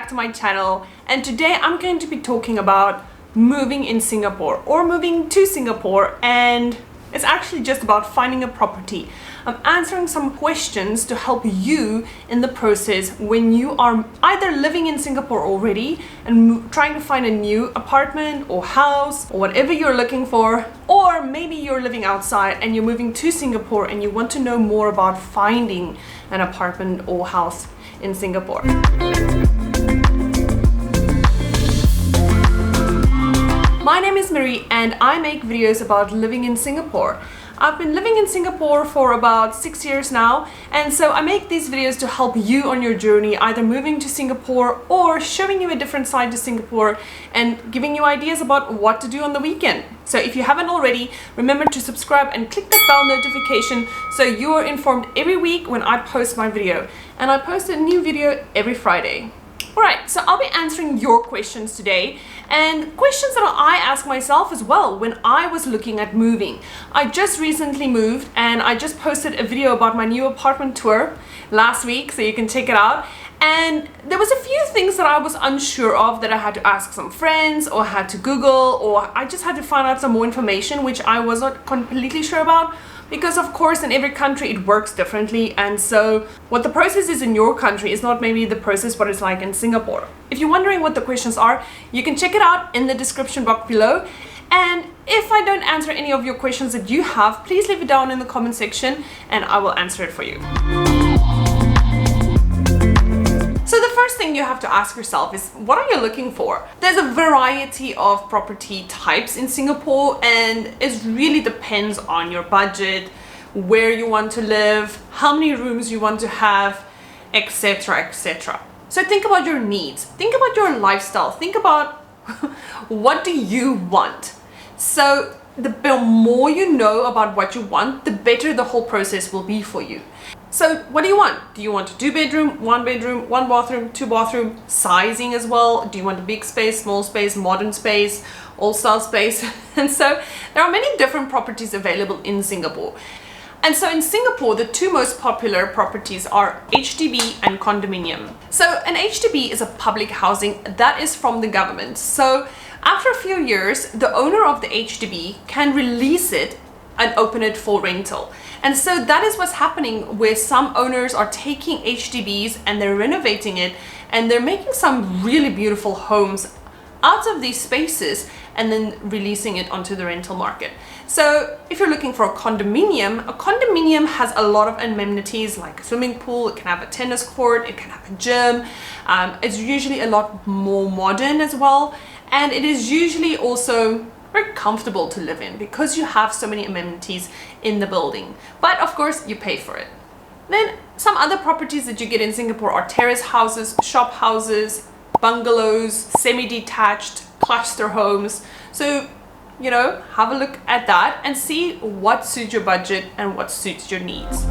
back to my channel, and today I'm going to be talking about moving in Singapore or moving to Singapore, and it's actually just about finding a property. I'm answering some questions to help you in the process when you are either living in Singapore already and trying to find a new apartment or house or whatever you're looking for, or maybe you're living outside and you're moving to Singapore and you want to know more about finding an apartment or house in Singapore. My name is Marie and I make videos about living in Singapore. I've been living in Singapore for about 6 years now, and so I make these videos to help you on your journey, either moving to Singapore or showing you a different side to Singapore and giving you ideas about what to do on the weekend. So if you haven't already, remember to subscribe and click that bell notification so you are informed every week when I post my video. And I post a new video every Friday. Alright, so I'll be answering your questions today, and questions that I ask myself as well when I was looking at moving. I just recently moved and I just posted a video about my new apartment tour last week, so you can check it out. And there was a few things that I was unsure of that I had to ask some friends or had to Google, or I just had to find out some more information which I was not completely sure about. Because of course in every country it works differently, and so what the process is in your country is not maybe the process what it's like in Singapore. If you're wondering what the questions are, you can check it out in the description box below. And if I don't answer any of your questions that you have, please leave it down in the comment section and I will answer it for you. So the first thing you have to ask yourself is, what are you looking for? There's a variety of property types in Singapore, and it really depends on your budget, where you want to live, how many rooms you want to have, etc, etc. So think about your needs, think about your lifestyle, think about what do you want. So the more you know about what you want, the better the whole process will be for you. So what do you want? Do you want a 2-bedroom, 1-bedroom, 1 bathroom, 2 bathroom, sizing as well? Do you want a big space, small space, modern space, all-style space? And so there are many different properties available in Singapore. And so in Singapore, the two most popular properties are HDB and condominium. So an HDB is a public housing that is from the government. So after a few years, the owner of the HDB can release it and open it for rental. And so that is what's happening, where some owners are taking HDBs and they're renovating it and they're making some really beautiful homes out of these spaces and then releasing it onto the rental market. So if you're looking for a condominium has a lot of amenities like a swimming pool, it can have a tennis court, it can have a gym. It's usually a lot more modern as well, and it is usually also very comfortable to live in because you have so many amenities in the building, but of course you pay for it. Then some other properties that you get in Singapore are terrace houses, shop houses, bungalows, semi-detached, cluster homes. So you know, have a look at that and see what suits your budget and what suits your needs.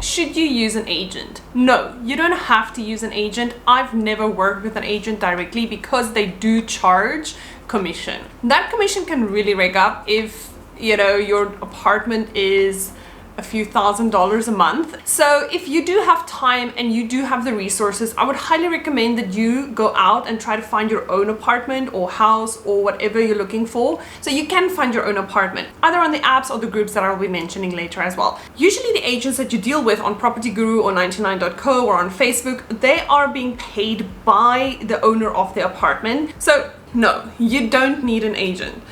Should you use an agent? No, you don't have to use an agent. I've never worked with an agent directly because they do charge commission. That commission can really rake up if, you know, your apartment is a few $1,000s a month. So if you do have time and you do have the resources, I would highly recommend that you go out and try to find your own apartment or house or whatever you're looking for. So you can find your own apartment either on the apps or the groups that I'll be mentioning later as well. Usually the agents that you deal with on Property Guru or 99.co or on Facebook, they are being paid by the owner of the apartment. So no, you don't need an agent.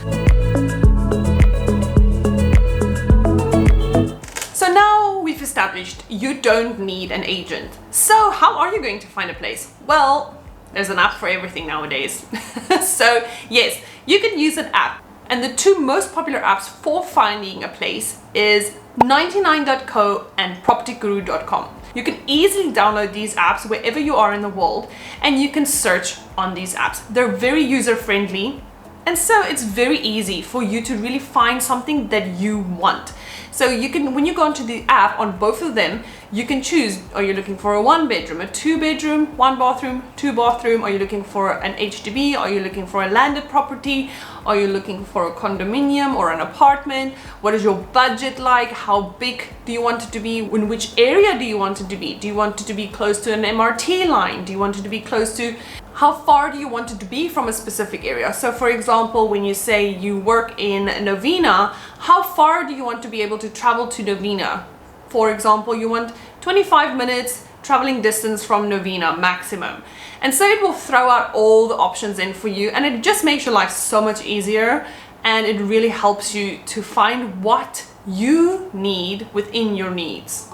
So now we've established you don't need an agent. So how are you going to find a place? Well, there's an app for everything nowadays. So yes, you can use an app. And the two most popular apps for finding a place is 99.co and propertyguru.com. You can easily download these apps wherever you are in the world and you can search on these apps. They're very user friendly And so it's very easy for you to really find something that you want. So you can, when you go onto the app, on both of them, you can choose, are you looking for a 1-bedroom, a 2-bedroom, 1-bathroom, 2-bathroom? Are you looking for an HDB? Are you looking for a landed property? Are you looking for a condominium or an apartment? What is your budget like? How big do you want it to be? In which area do you want it to be? Do you want it to be close to an MRT line? Do you want it to be close to, how far do you want it to be from a specific area? So for example, when you say you work in Novena, how far do you want to be able to travel to Novena? For example, you want 25 minutes traveling distance from Novena maximum. And so it will throw out all the options in for you, and it just makes your life so much easier, and it really helps you to find what you need within your needs.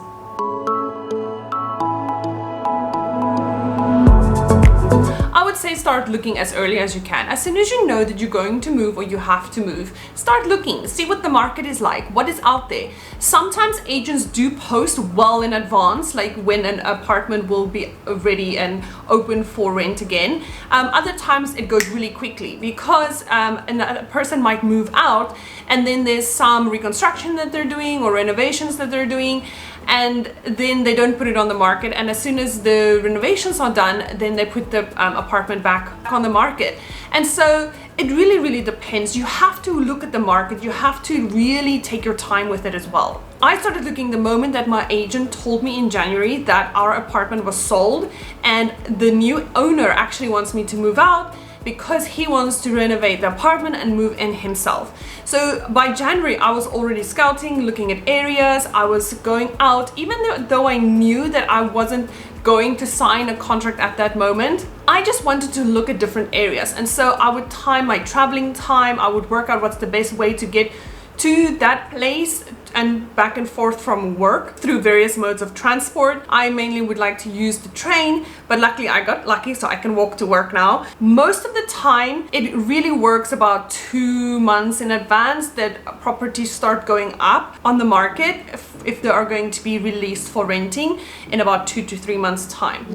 I would say start looking as early as you can. As soon as you know that you're going to move or you have to move, start looking, see what the market is like, what is out there. Sometimes agents do post well in advance, like when an apartment will be ready and open for rent again. Other times it goes really quickly because a person might move out and then there's some reconstruction that they're doing or renovations that they're doing, and then they don't put it on the market, and as soon as the renovations are done, then they put the apartment back on the market. And so it really depends. You have to look at the market. You have to really take your time with it as well. I started looking the moment that my agent told me in January that our apartment was sold and the new owner actually wants me to move out because he wants to renovate the apartment and move in himself. So by January, I was already scouting, looking at areas. I was going out, even though I knew that I wasn't going to sign a contract at that moment. I just wanted to look at different areas. And so I would time my traveling time. I would work out what's the best way to get to that place and back and forth from work through various modes of transport. I mainly would like to use the train, but luckily I got lucky, so I can walk to work now. Most of the time, it really works about 2 months in advance that properties start going up on the market if they are going to be released for renting in about 2 to 3 months time.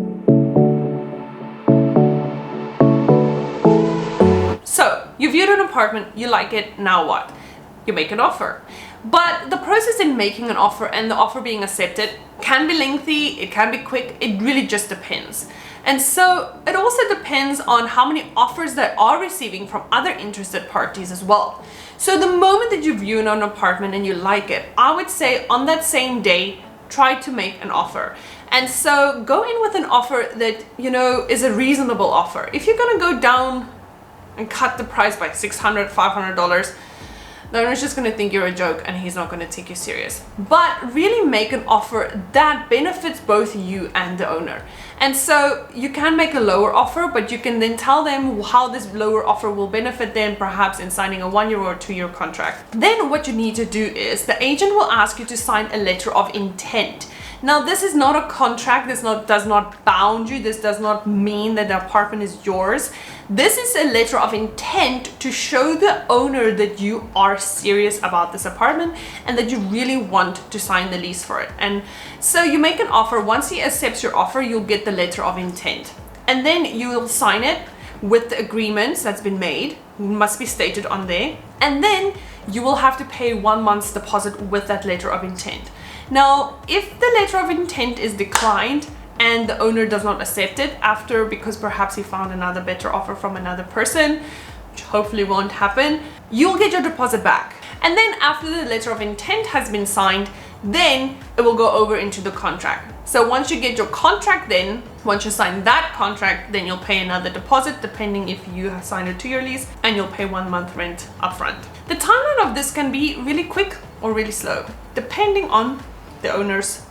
So you viewed an apartment, you like it, now what? You make an offer. But the process in making an offer and the offer being accepted can be lengthy, it can be quick, it really just depends. And so it also depends on how many offers they are receiving from other interested parties as well. So the moment that you view an apartment and you like it, I would say on that same day, try to make an offer. And so go in with an offer that, you know, is a reasonable offer. If you're gonna go down and cut the price by $600, $500, the owner's just going to think you're a joke and he's not going to take you serious. But really make an offer that benefits both you and the owner. And so you can make a lower offer, but you can then tell them how this lower offer will benefit them, perhaps in signing a 1-year or 2-year contract. Then what you need to do is the agent will ask you to sign a letter of intent. Now, this is not a contract. This does not bound you. This does not mean that the apartment is yours. This is a letter of intent to show the owner that you are serious about this apartment and that you really want to sign the lease for it. And so you make an offer. Once he accepts your offer, you'll get the letter of intent. And then you will sign it with the agreements that's been made. It must be stated on there. And then you will have to pay 1 month's deposit with that letter of intent. Now, if the letter of intent is declined and the owner does not accept it after, because perhaps he found another better offer from another person, which hopefully won't happen, you'll get your deposit back. And then after the letter of intent has been signed, then it will go over into the contract. So once you get your contract, then once you sign that contract, then you'll pay another deposit depending if you have signed a 2-year lease, and you'll pay 1 month rent upfront. The timeline of this can be really quick or really slow, depending on the owner's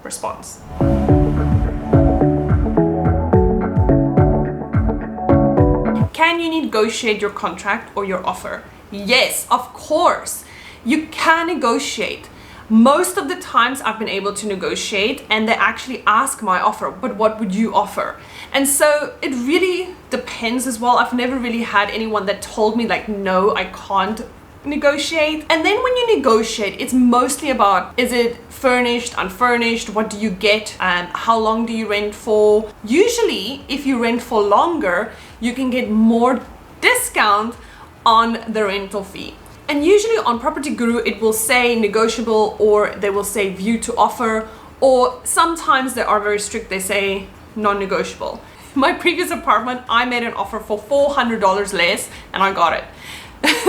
response. Can you negotiate your contract or your offer? Yes, of course. You can negotiate. Most of the times I've been able to negotiate and they actually ask my offer, but what would you offer? And so it really depends as well. I've never really had anyone that told me like, no, I can't negotiate. And then when you negotiate, it's mostly about, is it furnished, unfurnished, what do you get, and how long do you rent for? Usually if you rent for longer, you can get more discount on the rental fee. And usually on Property Guru, it will say negotiable, or they will say view to offer, or sometimes they are very strict, they say non-negotiable. My previous apartment, I made an offer for $400 less and I got it.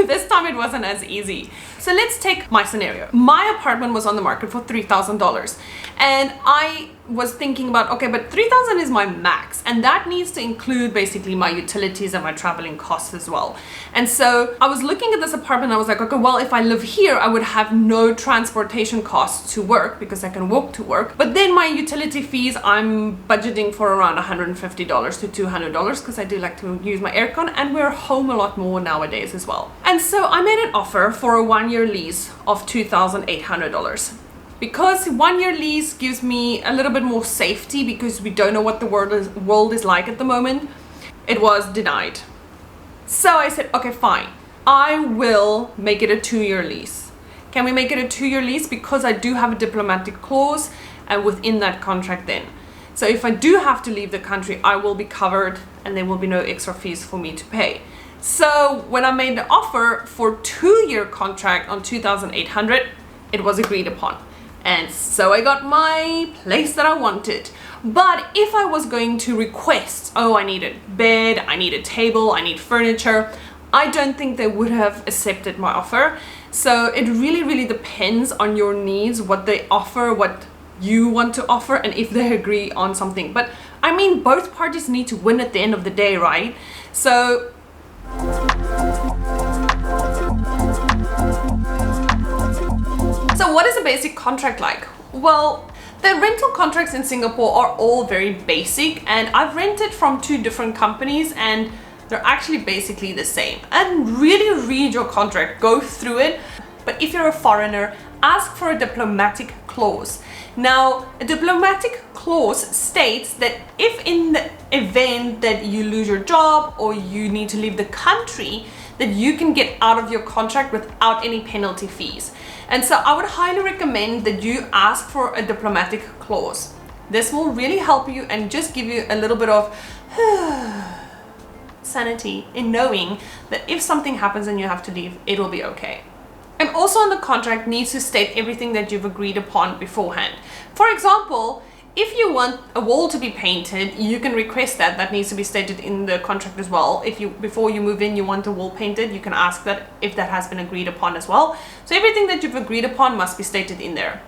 This time it wasn't as easy. So let's take my scenario. My apartment was on the market for $3,000 and I was thinking about, okay, but $3,000 is my max, and that needs to include basically my utilities and my traveling costs as well. And so I was looking at this apartment and I was like, okay, well, if I live here, I would have no transportation costs to work because I can walk to work. But then my utility fees, I'm budgeting for around $150 to $200 because I do like to use my aircon, and we're home a lot more nowadays as well. And so I made an offer for a 1-year lease of $2,800. Because 1-year lease gives me a little bit more safety because we don't know what the world is like at the moment, it was denied. So I said, okay, fine, I will make it a 2-year lease. Can we make it a 2-year lease? Because I do have a diplomatic clause and within that contract then. So if I do have to leave the country, I will be covered and there will be no extra fees for me to pay. So when I made the offer for 2-year contract on $2,800, it was agreed upon. And so I got my place that I wanted. But if I was going to request, oh, I need a bed, I need a table, I need furniture, I don't think they would have accepted my offer. So it really depends on your needs, what they offer, what you want to offer, and if they agree on something. But I mean, both parties need to win at the end of the day, right? So what is a basic contract like? Well, the rental contracts in Singapore are all very basic, and I've rented from 2 different companies and they're actually basically the same. And really read your contract, go through it. But if you're a foreigner, ask for a diplomatic clause. Now, a diplomatic clause states that if in the event that you lose your job or you need to leave the country, that you can get out of your contract without any penalty fees. And so I would highly recommend that you ask for a diplomatic clause. This will really help you and just give you a little bit of sanity in knowing that if something happens and you have to leave, it'll be okay. And also on the contract needs to state everything that you've agreed upon beforehand. For example, if you want a wall to be painted, you can request that. That needs to be stated in the contract as well. If you, before you move in, you want a wall painted, you can ask that if that has been agreed upon as well. So everything that you've agreed upon must be stated in there.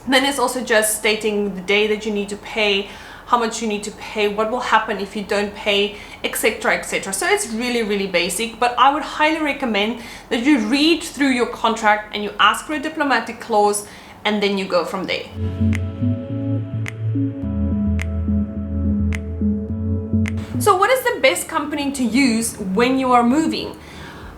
Then it's also just stating the day that you need to pay, how much you need to pay, what will happen if you don't pay, etc, etc. So it's really basic, but I would highly recommend that you read through your contract and you ask for a diplomatic clause, and then you go from there. So what is the best company to use when you are moving?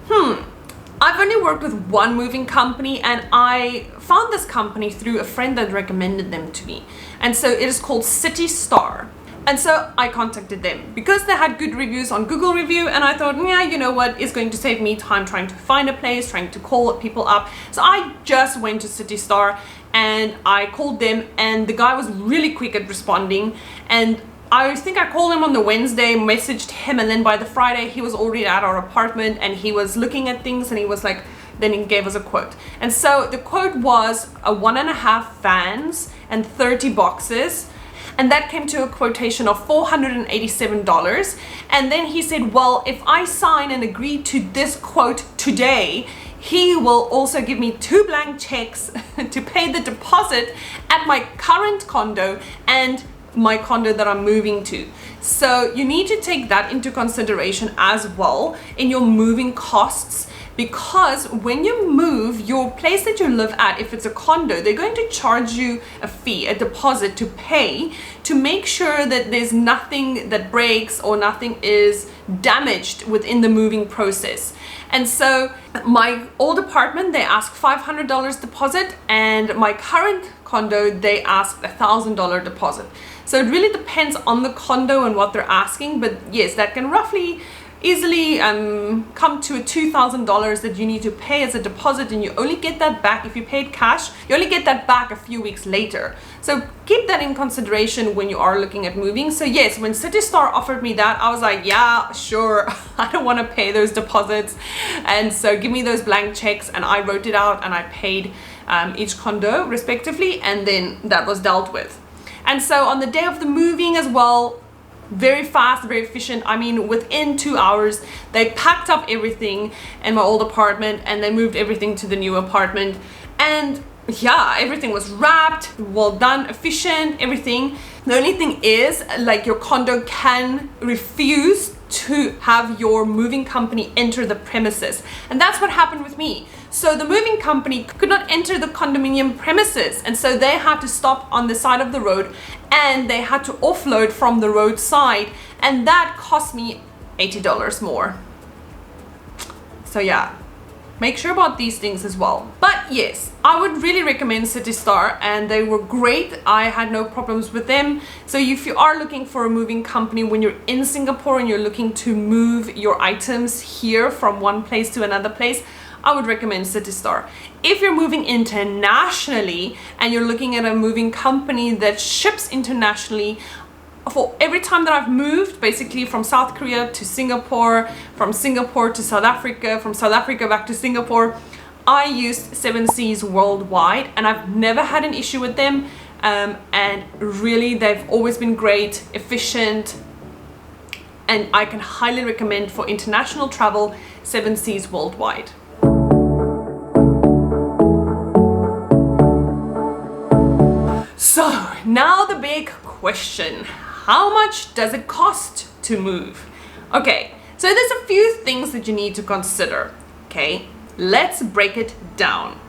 I've only worked with one moving company, and I found this company through a friend that recommended them to me. And so it is called City Star. And so I contacted them because they had good reviews on Google Review, and I thought, yeah, you know what, it's going to save me time trying to find a place, trying to call people up. So I just went to City Star and I called them, and the guy was really quick at responding. And I think I called him on the Wednesday, messaged him, and then by the Friday he was already at our apartment and he was looking at things, and he was like, then he gave us a quote. And so the quote was a 1.5 vans and 30 boxes. And that came to a quotation of $487. And then he said, well, if I sign and agree to this quote today, he will also give me 2 blank checks to pay the deposit at my current condo and my condo that I'm moving to. So you need to take that into consideration as well in your moving costs, because when you move, your place that you live at, if it's a condo, they're going to charge you a fee, a deposit to pay to make sure that there's nothing that breaks or nothing is damaged within the moving process. And so my old apartment, they asked $500 deposit, and my current condo, they asked $1,000 deposit. So it really depends on the condo and what they're asking, but yes, that can roughly easily come to $2,000 that you need to pay as a deposit, and you only get that back if you paid cash. You only get that back a few weeks later. So keep that in consideration when you are looking at moving. So yes, when City Star offered me that, I was like, yeah, sure. I don't want to pay those deposits, and so give me those blank checks, and I wrote it out and I paid each condo respectively, and then that was dealt with. And so on the day of the moving as well, very fast, very efficient. I mean, within 2 hours, they packed up everything in my old apartment and they moved everything to the new apartment. And yeah, everything was wrapped, well done, efficient, everything. The only thing is, like, your condo can refuse to have your moving company enter the premises. And that's what happened with me. So the moving company could not enter the condominium premises, and so they had to stop on the side of the road and they had to offload from the roadside, and that cost me $80 more. So yeah, make sure about these things as well. But yes, I would really recommend City Star, and they were great. I had no problems with them. So if you are looking for a moving company when you're in Singapore and you're looking to move your items here from one place to another place, I would recommend City Star. If you're moving internationally and you're looking at a moving company that ships internationally, for every time that I've moved, basically from South Korea to Singapore, from Singapore to South Africa, from South Africa back to Singapore, I used 7 Seas Worldwide, and I've never had an issue with them. And really, they've always been great, efficient, and I can highly recommend for international travel, 7 Seas Worldwide. So now the big question, how much does it cost to move? Okay, so there's a few things that you need to consider. Okay, let's break it down.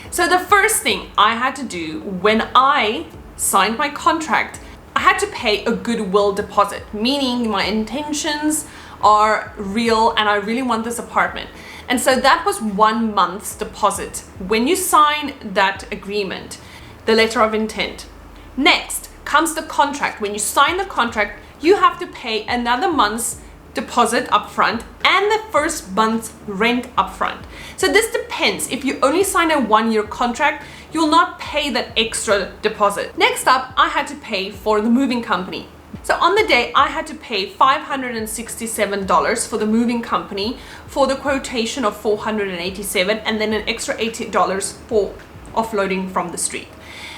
So the first thing I had to do when I signed my contract, I had to pay a goodwill deposit, meaning my intentions are real and I really want this apartment. And so that was 1 month's deposit when you sign that agreement, the letter of intent. Next comes the contract. When you sign the contract, you have to pay another month's deposit upfront and the first month's rent upfront. So this depends. If you only sign a 1-year contract, you'll not pay that extra deposit. Next up, I had to pay for the moving company. So on the day, I had to pay $567 for the moving company for the quotation of $487, and then an extra $80 for offloading from the street.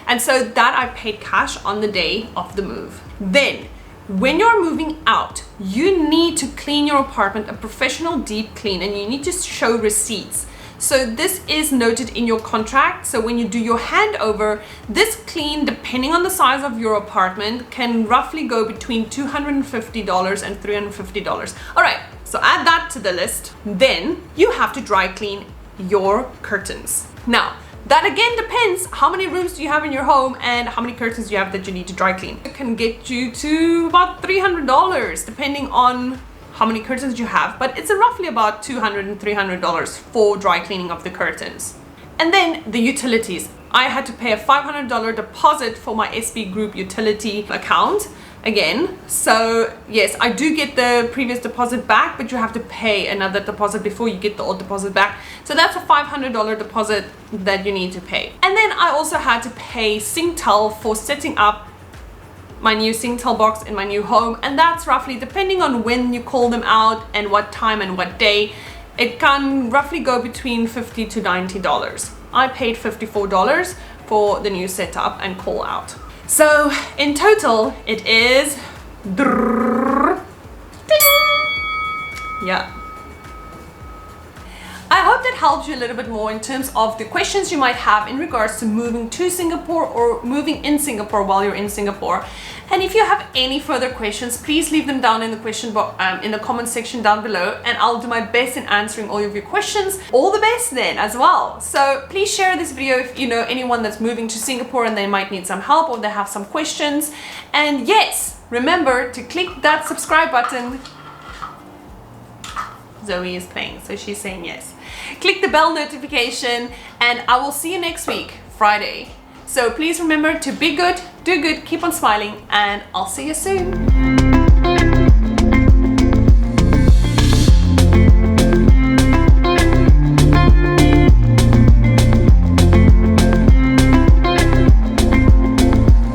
And so that I paid cash on the day of the move. Then, when you're moving out, you need to clean your apartment, a professional deep clean, and you need to show receipts. So this is noted in your contract. So when you do your handover, this clean, depending on the size of your apartment, can roughly go between $250 and $350. All right, so add that to the list. Then you have to dry clean your curtains. Now, that again depends how many rooms do you have in your home and how many curtains you have that you need to dry clean. It can get you to about $300 depending on how many curtains you have, but it's roughly about $200 and $300 for dry cleaning of the curtains. And then the utilities. I had to pay a $500 deposit for my SB Group utility account again. So yes, I do get the previous deposit back, but you have to pay another deposit before you get the old deposit back. So that's a $500 deposit that you need to pay. And then I also had to pay Singtel for setting up my new Singtel box in my new home, and that's roughly, depending on when you call them out and what time and what day, it can roughly go between $50 to $90. I paid $54 for the new setup and call out. So in total, it is yeah. I hope that helps you a little bit more in terms of the questions you might have in regards to moving to Singapore or moving in Singapore while you're in Singapore. And if you have any further questions, please leave them down in the question box, in the comment section down below, and I'll do my best in answering all of your questions. All the best then as well. So please share this video if you know anyone that's moving to Singapore and they might need some help or they have some questions. And yes, remember to click that subscribe button. Zoe is playing, so she's saying yes. Click the bell notification, and I will see you next week, Friday. So please remember to be good, do good, keep on smiling, and I'll see you soon.